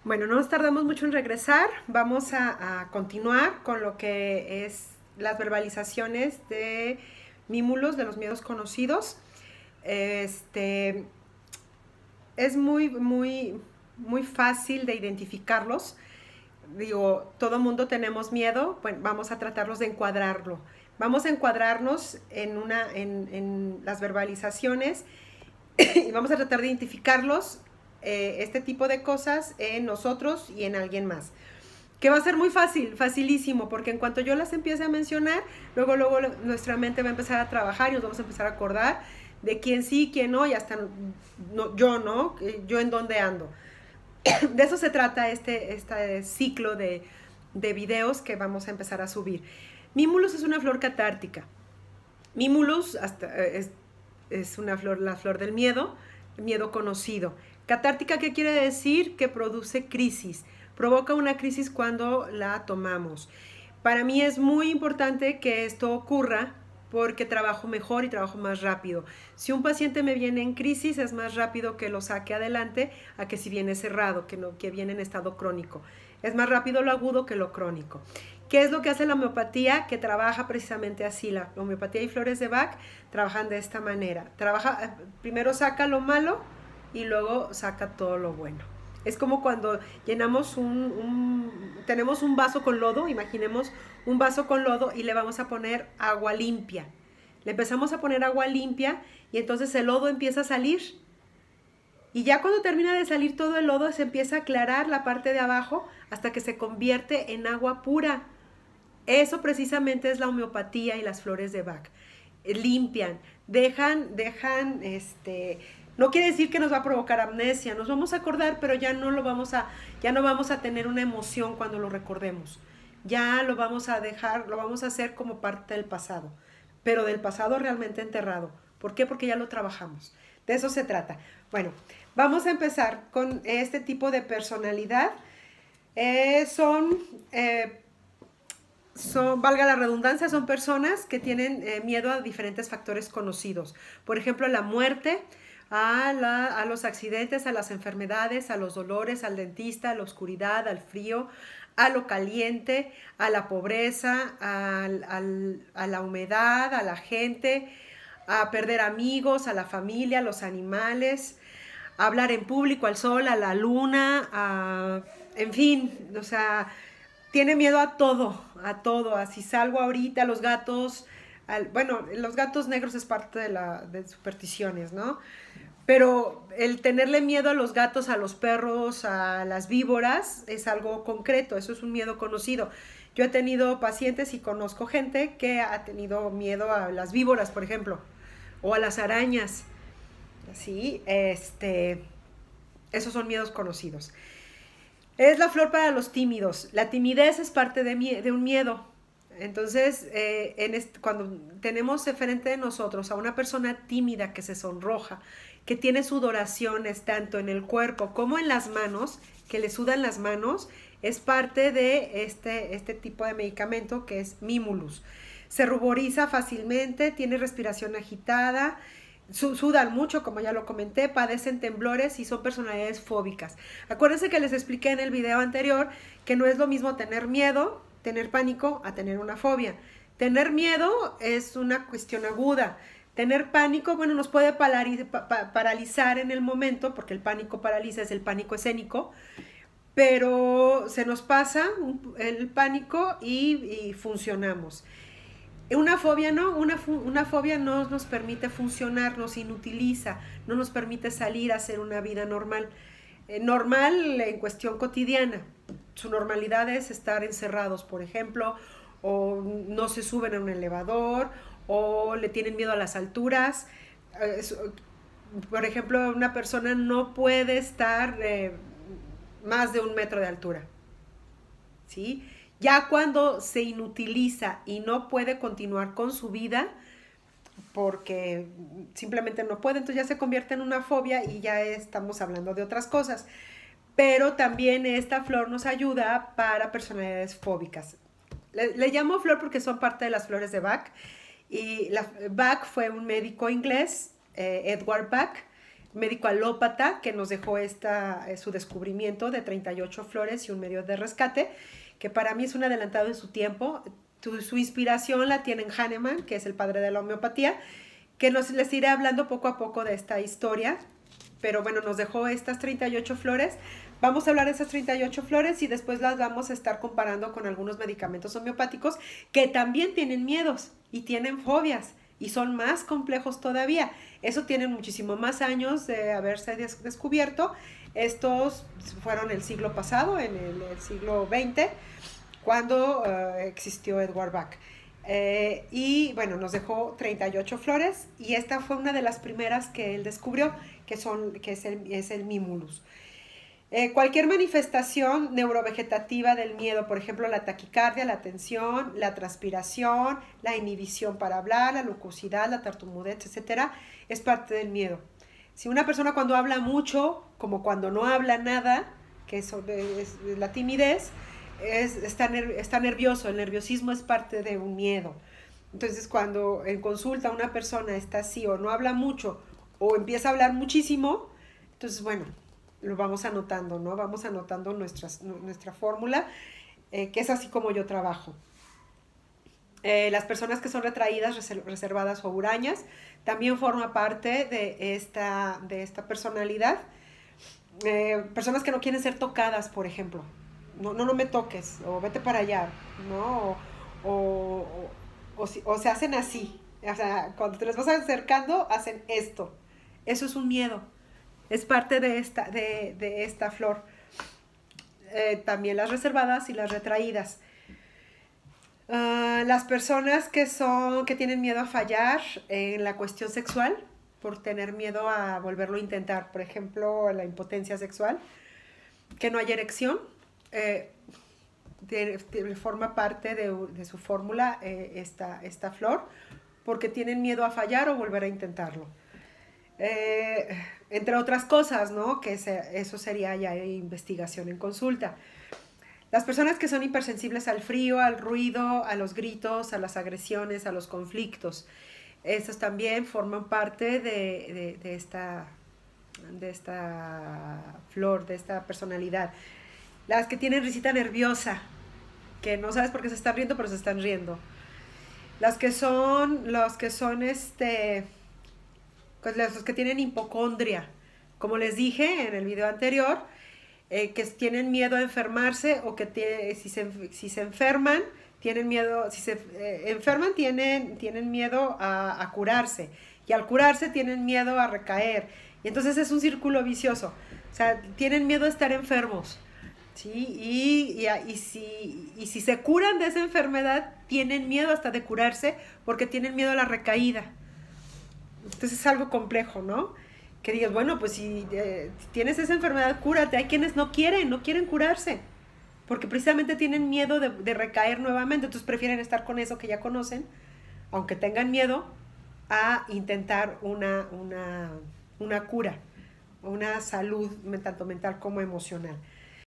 Bueno, no nos tardamos mucho en regresar. Vamos a continuar con lo que es las verbalizaciones de Mímulos, de los miedos conocidos. Este es muy fácil de identificarlos. Digo, todo mundo tenemos miedo. Bueno, vamos a tratarlos de encuadrarlo. Vamos a encuadrarnos en las verbalizaciones y vamos a tratar de identificarlos, este tipo de cosas en nosotros y en alguien más. Que va a ser muy fácil, facilísimo, porque en cuanto yo las empiece a mencionar, luego nuestra mente va a empezar a trabajar y nos vamos a empezar a acordar de quién sí, quién no, y hasta no, yo, ¿no? Yo en dónde ando. De eso se trata este ciclo de videos que vamos a empezar a subir. Mimulus es una flor catártica. Mimulus es una flor, la flor del miedo, miedo conocido. Catártica, ¿qué quiere decir? Que produce crisis. Provoca una crisis cuando la tomamos. Para mí es muy importante que esto ocurra porque trabajo mejor y trabajo más rápido. Si un paciente me viene en crisis, es más rápido que lo saque adelante a que si viene cerrado, que viene en estado crónico. Es más rápido lo agudo que lo crónico. ¿Qué es lo que hace la homeopatía? Que trabaja precisamente así. La homeopatía y flores de Bach trabajan de esta manera. Primero saca lo malo y luego saca todo lo bueno. Es como cuando llenamos tenemos un vaso con lodo, imaginemos un vaso con lodo y le vamos a poner agua limpia. Le empezamos a poner agua limpia y entonces el lodo empieza a salir. Y ya cuando termina de salir todo el lodo se empieza a aclarar la parte de abajo hasta que se convierte en agua pura. Eso precisamente es la homeopatía y las flores de Bach. Limpian, no quiere decir que nos va a provocar amnesia, nos vamos a acordar, pero ya no vamos a tener una emoción cuando lo recordemos. Ya lo vamos a dejar, lo vamos a hacer como parte del pasado, pero del pasado realmente enterrado. ¿Por qué? Porque ya lo trabajamos. De eso se trata. Bueno, vamos a empezar con este tipo de personalidad. Valga la redundancia, son personas que tienen miedo a diferentes factores conocidos. Por ejemplo, a la muerte, a los accidentes, a las enfermedades, a los dolores, al dentista, a la oscuridad, al frío, a lo caliente, a la pobreza, a la humedad, a la gente, a perder amigos, a la familia, a los animales, a hablar en público, al sol, a la luna, en fin, o sea, tiene miedo a todo, a si salgo ahorita, a los gatos, bueno, los gatos negros es parte de supersticiones, ¿no? Pero el tenerle miedo a los gatos, a los perros, a las víboras, es algo concreto, eso es un miedo conocido. Yo he tenido pacientes y conozco gente que ha tenido miedo a las víboras, por ejemplo, o a las arañas. ¿Sí? Esos son miedos conocidos. Es la flor para los tímidos. La timidez es parte de un miedo. Entonces, cuando tenemos frente de nosotros a una persona tímida que se sonroja, que tiene sudoraciones tanto en el cuerpo como en las manos, que le sudan las manos, es parte de este tipo de medicamento que es Mimulus. Se ruboriza fácilmente, tiene respiración agitada, sudan mucho, como ya lo comenté, padecen temblores y son personalidades fóbicas. Acuérdense que les expliqué en el video anterior que no es lo mismo tener miedo, tener pánico, a tener una fobia. Tener miedo es una cuestión aguda. Tener pánico, bueno, nos puede paralizar en el momento, porque el pánico paraliza, es el pánico escénico, pero se nos pasa el pánico y funcionamos. Una fobia no, una fobia no nos permite funcionar, nos inutiliza, no nos permite salir a hacer una vida normal. Normal en cuestión cotidiana. Su normalidad es estar encerrados, por ejemplo, o no se suben a un elevador, o le tienen miedo a las alturas. Por ejemplo, una persona no puede estar más de 1 metro de altura, ¿sí? Ya cuando se inutiliza y no puede continuar con su vida porque simplemente no puede, entonces ya se convierte en una fobia y ya estamos hablando de otras cosas. Pero también esta flor nos ayuda para personalidades fóbicas. Le llamo flor porque son parte de las flores de Bach. Y Bach fue un médico inglés, Edward Bach, médico alópata que nos dejó su descubrimiento de 38 flores y un medio de rescate, que para mí es un adelantado en su tiempo. Su inspiración la tiene en Hahnemann, que es el padre de la homeopatía, que les iré hablando poco a poco de esta historia, pero bueno, nos dejó estas 38 flores. Vamos a hablar de esas 38 flores y después las vamos a estar comparando con algunos medicamentos homeopáticos que también tienen miedos y tienen fobias y son más complejos todavía. Eso tienen muchísimo más años de haberse descubierto. Estos fueron el siglo pasado, en el siglo XX, cuando existió Edward Bach. Y bueno, nos dejó 38 flores y esta fue una de las primeras que él descubrió, que es el Mimulus. Cualquier manifestación neurovegetativa del miedo, por ejemplo, la taquicardia, la tensión, la transpiración, la inhibición para hablar, la locuacidad, la tartamudez, etcétera, es parte del miedo. Si una persona cuando habla mucho, como cuando no habla nada, que es la timidez, está nervioso. El nerviosismo es parte de un miedo. Entonces, cuando en consulta una persona está así o no habla mucho o empieza a hablar muchísimo, entonces, bueno, lo vamos anotando, ¿no? Vamos anotando nuestra fórmula, que es así como yo trabajo. Las personas que son retraídas, reservadas o hurañas, también forma parte de esta personalidad. Personas que no quieren ser tocadas, por ejemplo. No me toques, o vete para allá, ¿no? O se hacen así. O sea, cuando te les vas acercando, hacen esto. Eso es un miedo. Es parte de esta flor. También las reservadas y las retraídas. Las personas que tienen miedo a fallar en la cuestión sexual, por tener miedo a volverlo a intentar, por ejemplo, la impotencia sexual, que no hay erección, forma parte de su fórmula esta flor, porque tienen miedo a fallar o volver a intentarlo. Entre otras cosas, ¿no? Que eso sería ya investigación en consulta. Las personas que son hipersensibles al frío, al ruido, a los gritos, a las agresiones, a los conflictos, esos también forman parte de esta flor, de esta personalidad. Las que tienen risita nerviosa, que no sabes por qué se están riendo, pero se están riendo. Los que tienen hipocondria, como les dije en el video anterior, que tienen miedo a enfermarse o que si se enferman, tienen miedo, si se enferman tienen miedo a curarse, y al curarse tienen miedo a recaer, y entonces es un círculo vicioso. O sea, tienen miedo a estar enfermos, ¿sí? Y si se curan de esa enfermedad, tienen miedo hasta de curarse porque tienen miedo a la recaída. Entonces es algo complejo, ¿no? Que digas, bueno, pues si tienes esa enfermedad, cúrate. Hay quienes no quieren curarse, porque precisamente tienen miedo de recaer nuevamente, entonces prefieren estar con eso que ya conocen, aunque tengan miedo, a intentar una cura, una salud tanto mental como emocional.